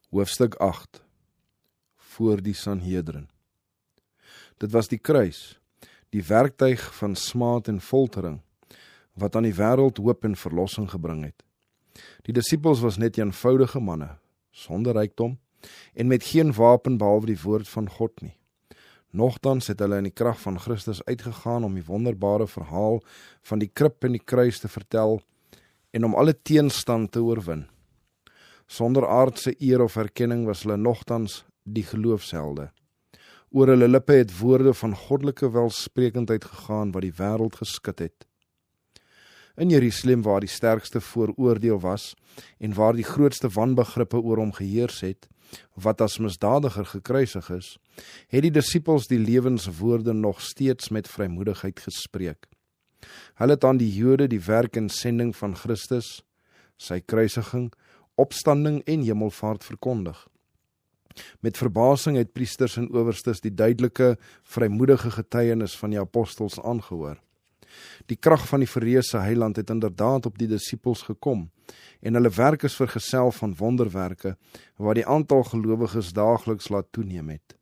Hoofstuk 8 Voor die Sanhedrin. Dit was die kruis, die werktuig van smaad en foltering, wat aan die wêreld hoop en verlossing gebring het. Die disippels was net eenvoudige manne, sonder rykdom, en met geen wapen behalwe die woord van God nie. Nogtans het hulle in die krag van Christus uitgegaan om die wonderbare verhaal van die krib en die kruis te vertel en om alle teenstand te oorwin. Sonder aardse eer of erkenning was hulle nogtans die geloofshelde. Oor hulle lippe het woorde van goddelike welsprekendheid gegaan wat die wêreld geskud het. In Jerusalem, waar die sterkste vooroordeel was en waar die grootste wanbegrippe oor hom geheers het, wat as misdadiger gekruisig is, het die disippels die lewenswoorde nog steeds met vrymoedigheid gespreek. Hulle het aan die Jode die werk en sending van Christus, sy kruisiging, opstanding en hemelvaart verkondig. Met verbasing het priesters en owerstes die duidelike, vrymoedige getuienis van die apostels aangehoor. Die krag van die verreëse heiland het inderdaad op die disippels gekom, en hulle werk is vergesel van wonderwerke, wat die aantal gelowiges daagliks laat toeneem het.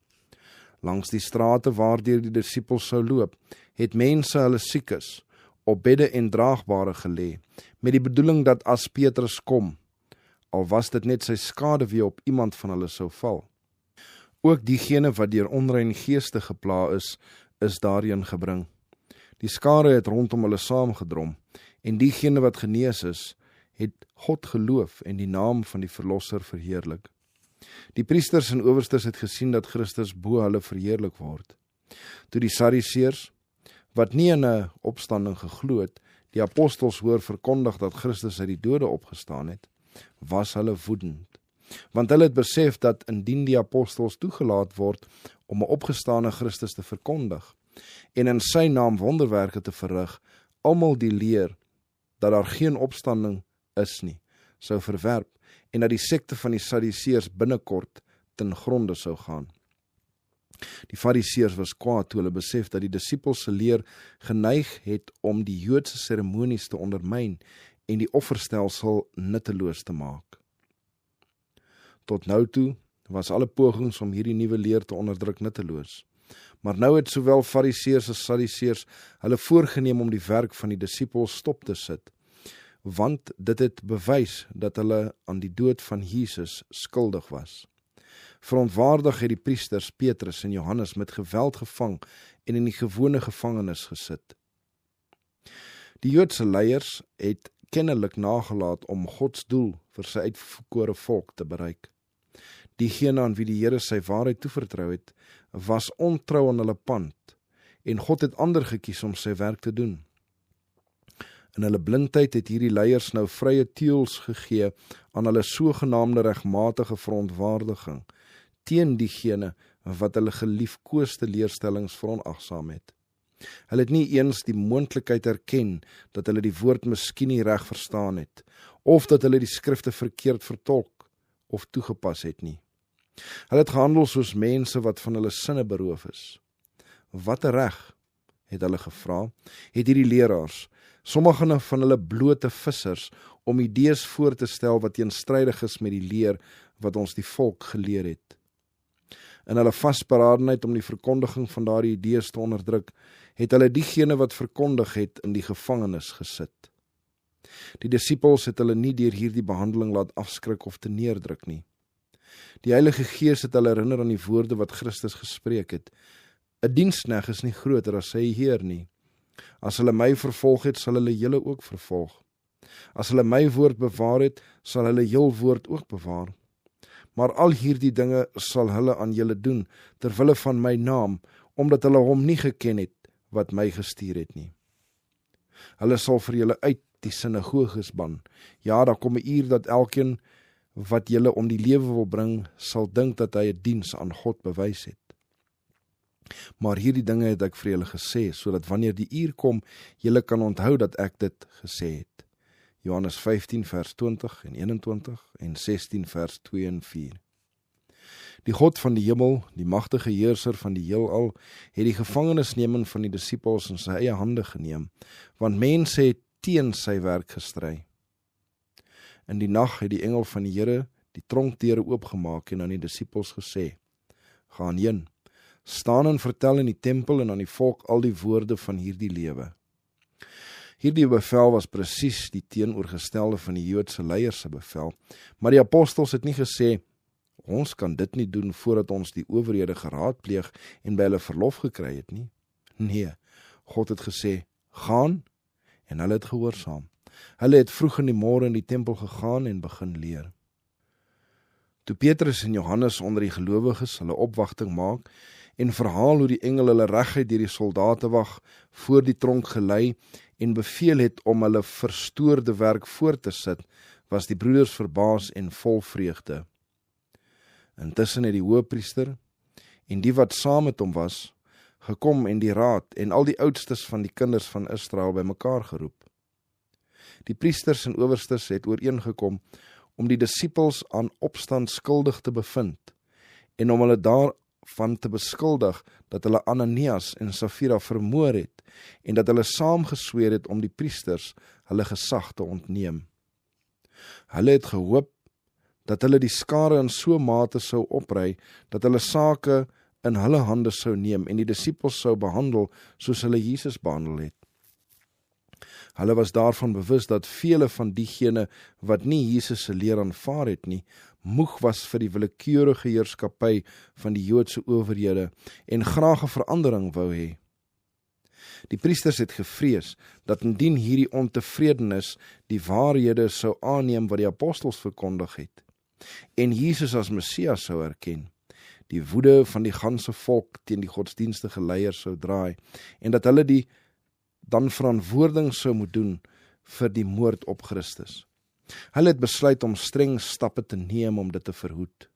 Langs die strate waardeur die disippels sou loop, het mense hulle siekes, op bedde en draagbare gelê, met die bedoeling dat as Petrus kom, al was dit net sy skaduwee op iemand van hulle sou val. Ook diegene wat deur onrein geeste gepla is daarheen gebring. Die skare het rondom hulle saamgedrom, en diegene wat genees is, het God geloof en die naam van die Verlosser verheerlik. Die priesters en owerstes het gesien dat Christus bo hulle verheerlik word. Toe die Sadduseërs, wat nie in 'n opstanding geglo het, die apostels hoor verkondig dat Christus uit die dode opgestaan het, was hulle woedend. Want hulle het besef dat indien die apostels toegelaat word om 'n opgestane Christus te verkondig en in sy naam wonderwerke te verrig, almal die leer dat daar geen opstanding is nie, sou verwerp en dat die sekte van die Sadduseërs binnekort ten gronde sou gaan. Die Fariseërs was kwaad toe hulle besef dat die disippels se leer geneig het om die Joodse seremonies te ondermyn en die offerstelsel nutteloos te maak. Tot nou toe was alle pogings om hierdie nuwe leer te onderdruk nutteloos. Maar nou het sowel Fariseërs as Sadduseërs hulle voorgenem om die werk van die disippels stop te sit, want dit het bewys dat hulle aan die dood van Jesus skuldig was. Verontwaardig het die priesters Petrus en Johannes met geweld gevang en in die gewone gevangenis gesit. Die Joodse leiers het kennelik nagelaat om Gods doel vir sy uitverkore volk te bereik. Diegene aan wie die Here sy waarheid toevertrou het, was ontrou aan hulle pand, en God het ander gekies om sy werk te doen. In hulle blindheid het hierdie leiers nou vrye teels gegee aan hulle sogenaamde regmatige verontwaardiging, teen diegene wat hulle geliefkoeste leerstellings veronagsaam het. Hulle het nie eens die moontlikheid erken dat hulle die woord miskien nie reg verstaan het, of dat hulle die skrifte verkeerd vertolk of toegepas het nie. Hulle het gehandel soos mense wat van hulle sinne beroof is. Wat 'n reg, het hulle gevra, het hierdie leraars, sommige van hulle blote vissers, om idees voor te stel wat teenstrydig is met die leer wat ons die volk geleer het. In hulle vasberadenheid om die verkondiging van daardie idees te onderdruk, het hulle diegene wat verkondig het in die gevangenis gesit. Die disippels het hulle nie deur hierdie behandeling laat afskrik of te neerdruk nie. Die Heilige Gees het hulle herinner aan die woorde wat Christus gespreek het. 'n Diensknegt is nie groter as sy Heer nie. As hulle my vervolg het, sal hulle julle ook vervolg. As hulle my woord bewaar het, sal hulle jul woord ook bewaar. Maar al hierdie dinge sal hulle aan julle doen, terwille van my naam, omdat hulle hom nie geken het, wat my gestuur het nie. Hulle sal vir julle uit die sinagoges ban. Ja, daar kom 'n uur dat elkeen wat julle om die lewe wil bring, sal dink dat hy 'n diens aan God bewys het. Maar hierdie dinge het ek vir julle gesê, sodat wanneer die uur kom, julle kan onthou dat ek dit gesê het. Johannes 15 vers 20 en 21 en 16 vers 2 en 4. Die God van die hemel, die magtige heerser van die heelal, het die gevangenisneming van die disippels in sy eie hande geneem, want mense het teen sy werk gestry. In die nag het die engel van die Here die tronkdeure oopgemaak en aan die disippels gesê: "Gaan heen, staan en vertel in die tempel en aan die volk al die woorde van hierdie lewe." Hierdie bevel was presies die teenoorgestelde van die Joodse leiers se bevel, maar die apostels het nie gesê: "Ons kan dit nie doen voordat ons die owerhede geraadpleeg en by hulle verlof gekry het nie." Nee, God het gesê: "Gaan," en hulle het gehoorsaam. Hulle het vroeg in die môre in die tempel gegaan en begin leer. Toe Petrus en Johannes onder die gelowiges hulle opwagting maak en verhaal hoe die engel hulle reguit deur die soldate wag voor die tronk gelei en beveel het om hulle verstoorde werk voort te sit, was die broeders verbaas en vol vreugde. Intussen het die hoëpriester en die wat saam met hom was, gekom en die raad en al die oudstes van die kinders van Israel bymekaar geroep. Die priesters en owerstes het ooreengekom om die disippels aan opstand skuldig te bevind en om hulle daarvan te beskuldig dat hulle Ananias en Safira vermoor het en dat hulle saamgesweer het om die priesters hulle gesag te ontneem. Hulle het gehoop dat hulle die skare in so mate sou opry dat hulle sake in hulle hande sou neem en die disippels sou behandel soos hulle Jesus behandel het. Hulle was daarvan bewus dat vele van diegene wat nie Jesus se leer aanvaar het nie, moeg was vir die willekeurige heerskappy van die Joodse owerhede en graag 'n verandering wou hê. Die priesters het gevrees dat indien hierdie ontevredenis die waarhede sou aanneem wat die apostels verkondig het en Jesus as Messias sou erken, die woede van die ganse volk teen die godsdienstige leiers sou draai en dat hulle die dan verantwoording sou moet doen vir die moord op Christus. Hulle het besluit om streng stappe te neem om dit te verhoed.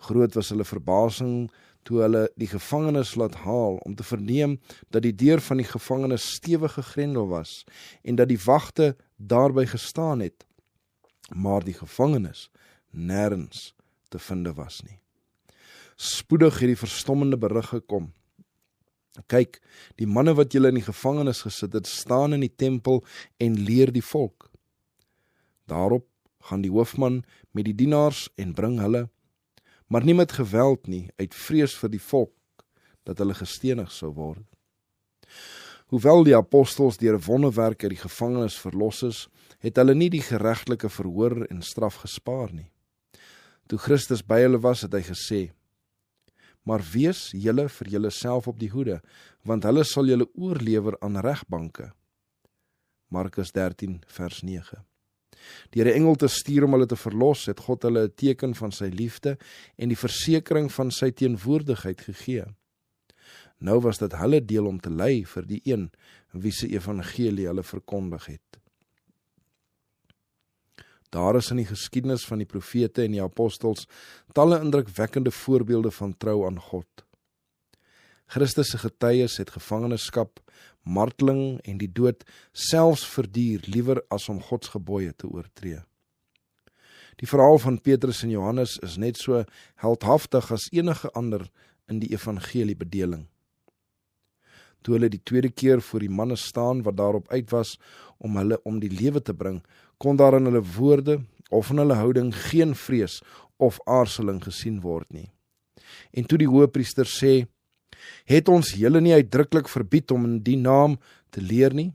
Groot was hulle verbasing toe hulle die gevangenes laat haal om te verneem dat die deur van die gevangenes stewig gegrendel was en dat die wagte daarby gestaan het, maar die gevangenes nêrens te vind was nie. Spoedig het die verstommende berig gekom: "Kyk, die manne wat julle in die gevangenis gesit het, staan in die tempel en leer die volk." Daarop gaan die hoofman met die dienaars en bring hulle, maar nie met geweld nie, uit vrees vir die volk, dat hulle gestenig sou word. Hoewel die apostels deur wonderwerk uit die gevangenis verlos is, het hulle nie die geregtelike verhoor en straf gespaar nie. Toe Christus by hulle was, het hy gesê: "Maar wees julle vir julleself op die hoede, want hulle sal julle oorlewer aan regbanke." Markus 13 vers 9. Deur 'n engel te stuur om hulle te verlos, het God hulle 'n teken van sy liefde en die versekering van sy teenwoordigheid gegee. Nou was dit hulle deel om te ly vir die een wie se evangelie hulle verkondig het. Daar is in die geskiedenis van die profete en die apostels talle indrukwekkende voorbeelde van trou aan God. Christus se getuies het gevangenskap, marteling en die dood selfs verduur liewer as om God se gebooie te oortree. Die verhaal van Petrus en Johannes is net so heldhaftig as enige ander in die evangeliebedeling. Toe hulle die tweede keer voor die manne staan wat daarop uit was om hulle om die lewe te bring, kon daar in hulle woorde of in hulle houding geen vrees of aarzeling gesien word nie. En toe die hoëpriester sê: "Het ons julle nie uitdruklik verbied om in die naam te leer nie?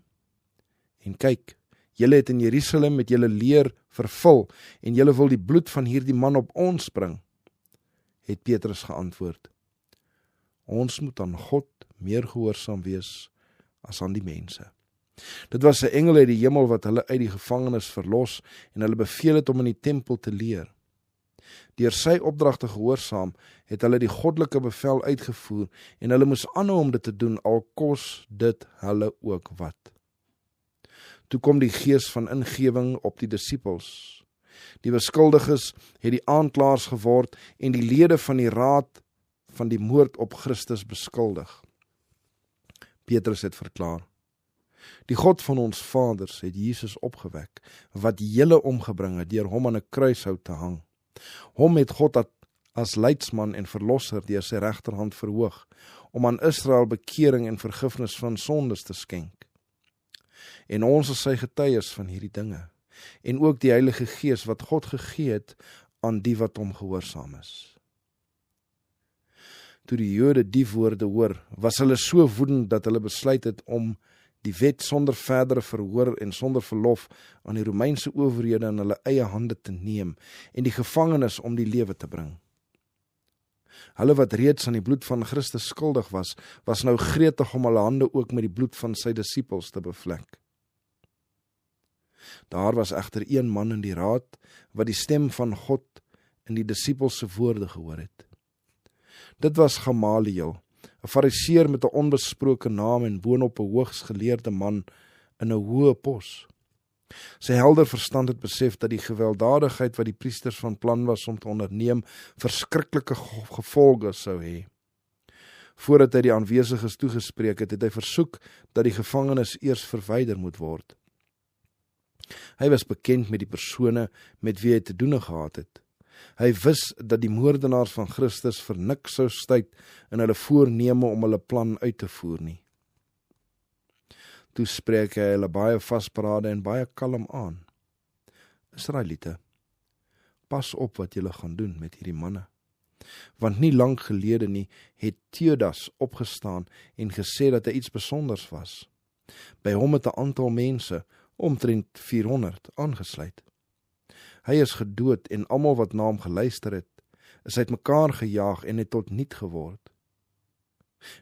En kyk, julle het in Jerusalem met julle leer vervul en julle wil die bloed van hierdie man op ons bring," het Petrus geantwoord: "Ons moet aan God meer gehoorsaam wees as aan die mense." Dit was 'n engel uit die hemel wat hulle uit die gevangenis verlos en hulle beveel het om in die tempel te leer. Deur sy opdrag te gehoorsaam, het hulle die goddelike bevel uitgevoer en hulle moes aanhou om dit te doen, al kos dit hulle ook wat. Toe kom die gees van ingewing op die disippels. Die beskuldiges het die aanklaers geword en die lede van die raad van die moord op Christus beskuldig. Petrus het verklaar: "Die God van ons vaders het Jesus opgewek, wat julle omgebring het deur hom aan 'n kruishout te hang. Hom het God as leidsman en verlosser deur sy regterhand verhoog, om aan Israel bekering en vergifnis van sondes te skenk. En ons is sy getuies van hierdie dinge. en ook die Heilige Gees wat God gegee het aan die wat hom gehoorsaam is. Toe die Jode die woorde hoor, was hulle so woedend dat hulle besluit het om die wet sonder verdere verhoor en sonder verlof aan die Romeinse owerhede in hulle eie hande te neem en die gevangenes om die lewe te bring. Hulle wat reeds aan die bloed van Christus skuldig was nou gretig om hulle hande ook met die bloed van sy disippels te bevlek. Daar was egter een man in die raad wat die stem van God in die disippels se woorde gehoor het. Dit was Gamaliel, 'n fariseer met 'n onbesproke naam en boonop 'n hoogs geleerde man in 'n hoë pos. Sy helder verstand het besef dat die gewelddadigheid wat die priesters van plan was om te onderneem, verskriklike gevolge sou hê. Voordat hy die aanwesiges toegespreek het, het hy versoek dat die gevangenes eers verwyder moet word. Hy was bekend met die persone met wie hy te doen gehad het. Hy wis dat die moordenaars van Christus vir niks sou stuit in hulle voorneme om hulle plan uit te voer nie. Toe spreek hy hulle baie vasberade en baie kalm aan. Israeliete, pas op wat julle gaan doen met hierdie manne. Want nie lang gelede nie het Teudas opgestaan en gesê dat hy iets besonders was. By hom het 'n aantal mense, omtrent 400, aangesluit. Hy is gedood en almal wat na hom geluister het, is uitmekaar gejaag en het tot niet geword.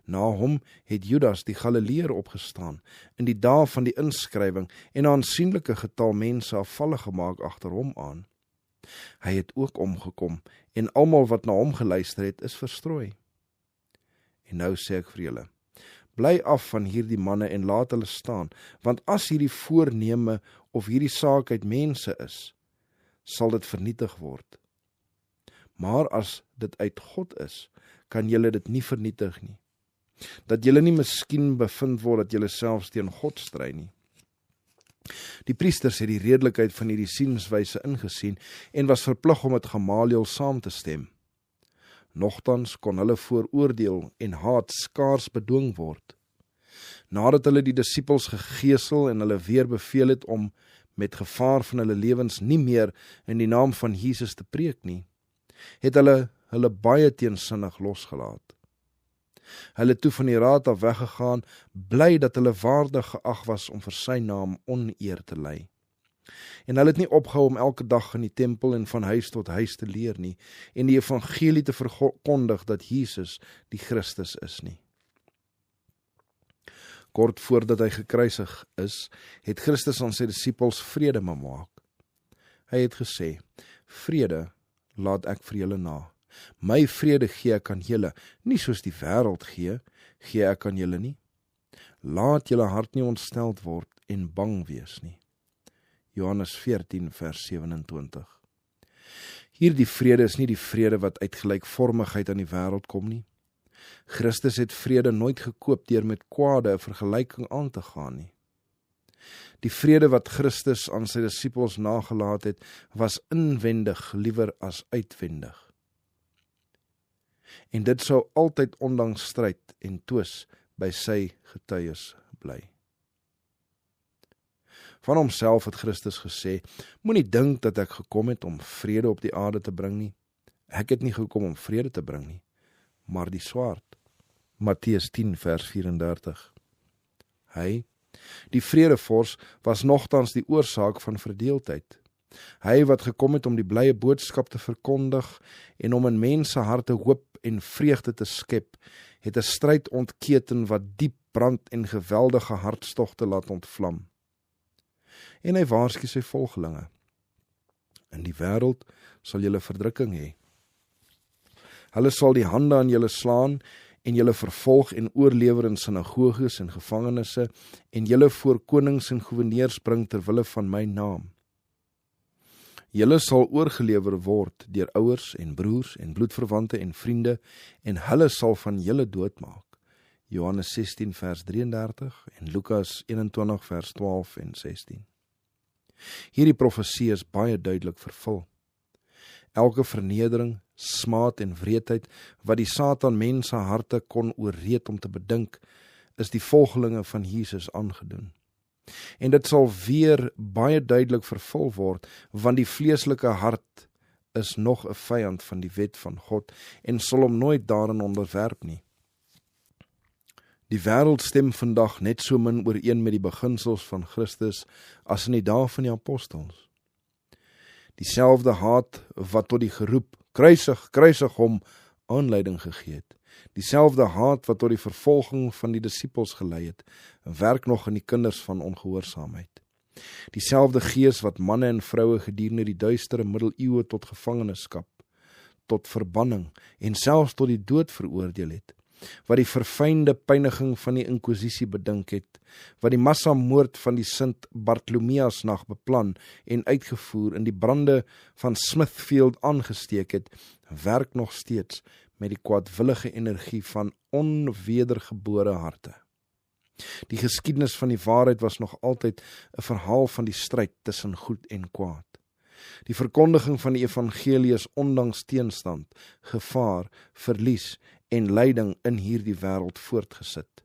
Na hom het Judas die Galileër opgestaan in die dae van die inskrywing en 'n aansienlike getal mense afvallig gemaak agter hom aan. Hy het ook omgekom en almal wat na hom geluister het, is verstrooi. En nou sê ek vir julle, bly af van hierdie manne en laat hulle staan, want as hierdie voorneme of hierdie saak uit mense is, sal dit vernietig word. Maar as dit uit God is, kan julle dit nie vernietig nie. Dat julle nie miskien bevind word dat julle selfs teen God stry nie. Die priesters het die redelikheid van hierdie sienswyse ingesien en was verplig om met Gamaliel saam te stem. Nogtans kon hulle voor oordeel en haat skaars bedwing word. Nadat hulle die disippels gegeesel en hulle weer beveel het om met gevaar van hulle lewens nie meer in die naam van Jesus te preek nie, het hulle baie teensinnig losgelaat. Hulle toe van die raad af weggegaan, bly dat hulle waardig geag was om vir sy naam oneer te ly. En hulle het nie opgehou om elke dag in die tempel en van huis tot huis te leer nie, en die evangelie te verkondig dat Jesus die Christus is nie. Kort voordat hy gekruisig is, het Christus aan sy disippels vrede maak. Hy het gesê, vrede laat ek vir julle na. My vrede gee ek aan julle, nie soos die wêreld gee ek aan julle nie. Laat julle hart nie ontsteld word en bang wees nie. Johannes 14 vers 27. Hierdie vrede is nie die vrede wat uit gelykvormigheid aan die wêreld kom nie. Christus het vrede nooit gekoop deur met kwade 'n vergelyking aan te gaan nie. Die vrede wat Christus aan sy disippels nagelaat het, was inwendig liewer as uitwendig. En dit sou altyd ondanks stryd en twis by sy getuies bly. Van homself het Christus gesê, moenie dink dat ek gekom het om vrede op die aarde te bring nie. Ek het nie gekom om vrede te bring nie, maar die swaard. Matteus 10 vers 34. Hy, die vredevors, was nogtans die oorsaak van verdeeldheid. Hy wat gekom het om die blye boodskap te verkondig en om in mense harte hoop en vreugde te skep, het 'n stryd ontketen wat diep brand en geweldige hartstogte laat ontvlam. En hy waarsku sy volgelinge, in die wêreld sal julle verdrukking hê. Hulle sal die hande aan julle slaan en julle vervolg en oorlewer in sinagoges en gevangenisse en julle voor konings en goewerneurs bring ter wille van my naam. Julle sal oorgelewer word deur ouers en broers en bloedverwante en vriende en hulle sal van julle doodmaak. Johannes 16 vers 33 en Lukas 21 vers 12 en 16. Hierdie profesie is baie duidelik vervul. Elke vernedering, smaad en wreedheid wat die Satan mense harte kon oorreed om te bedink, is die volgelinge van Jesus aangedoen. En dit sal weer baie duidelik vervul word, want die vleeslike hart is nog 'n vyand van die wet van God en sal hom nooit daarin onderwerp nie. Die wêreld stem vandag net so min ooreen met die beginsels van Christus as in die dae van die apostels. Dieselfde haat wat tot die geroep, kruisig, kruisig hom, aanleiding gegee het. Dieselfde haat wat tot die vervolging van die disippels gelei het, werk nog in die kinders van ongehoorsaamheid. Dieselfde gees wat manne en vroue gedurende die duistere middeleeue tot gevangenskap, tot verbanning en selfs tot die dood veroordeel het, wat die verfynde pyniging van die inkwizisie bedink het, wat die massamoord van die Sint Bartholomeusnag beplan en uitgevoer in die brande van Smithfield aangesteek het, werk nog steeds met die kwaadwillige energie van onwedergebore harte. Die geskiedenis van die waarheid was nog altyd 'n verhaal van die stryd tussen goed en kwaad. Die verkondiging van die evangelie is ondanks teenstand, gevaar, verlies en lyding in hierdie wêreld voortgesit.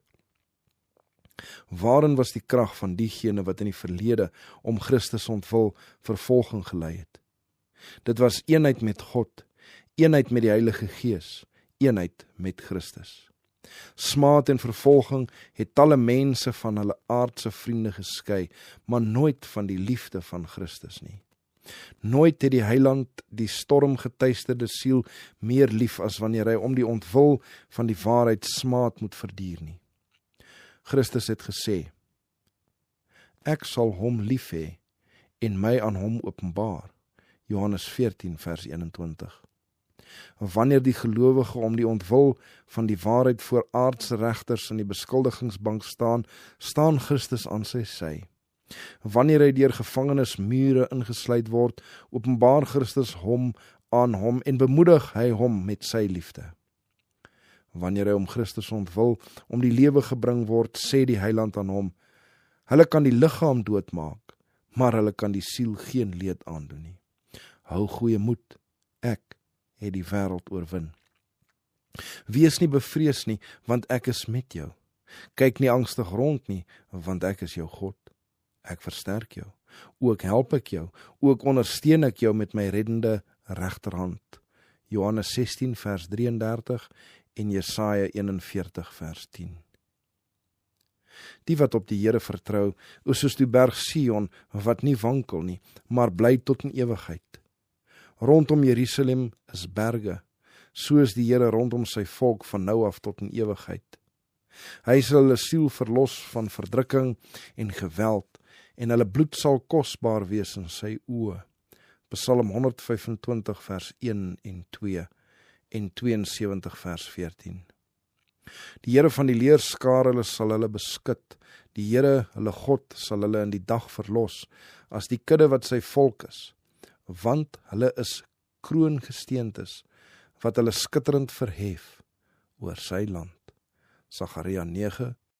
Waarin was die krag van diegene wat in die verlede om Christus ontwil vervolging gelei het? Dit was eenheid met God, eenheid met die Heilige Gees, eenheid met Christus. Smaad en vervolging het talle mense van hulle aardse vriende geskei, maar nooit van die liefde van Christus nie. Nooit het die Heiland die stormgetuisterde siel meer lief as wanneer hy om die ontwil van die waarheid smaad moet verduur nie. Christus het gesê, ek sal hom lief hê en my aan hom openbaar. Johannes 14 vers 21. Wanneer die gelowige om die ontwil van die waarheid voor aardse regters in die beskuldigingsbank staan Christus aan sy sy. Wanneer hy deur gevangenismure ingesluit word, openbaar Christus hom aan hom en bemoedig hy hom met sy liefde. Wanneer hy om Christus ontwil om die lewe gebring word, sê die Heiland aan hom, hulle kan die liggaam doodmaak, maar hulle kan die siel geen leed aandoen nie. Hou goeie moed, ek het die wêreld oorwin. Wees nie bevrees nie, want ek is met jou. Kyk nie angstig rond nie, want ek is jou God. Ek versterk jou, ook help ek jou, ook ondersteun ek jou met my reddende regterhand. Johannes 16 vers 33 en Jesaja 41 vers 10. Die wat op die Here vertrou, is soos die berg Sion, wat nie wankel nie, maar bly tot in ewigheid. Rondom Jerusalem is berge, soos die Here rondom sy volk van nou af tot in ewigheid. Hy sal hulle siel verlos van verdrukking en geweld, en hulle bloed sal kosbaar wees in sy oë. Psalm 125 vers 1 en 2 en 72 vers 14. Die Here van die leerskare sal hulle beskud, die Here, hulle God, sal hulle in die dag verlos, as die kudde wat sy volk is, want hulle is kroongesteentes, wat hulle skitterend verhef oor sy land. Sagaria 9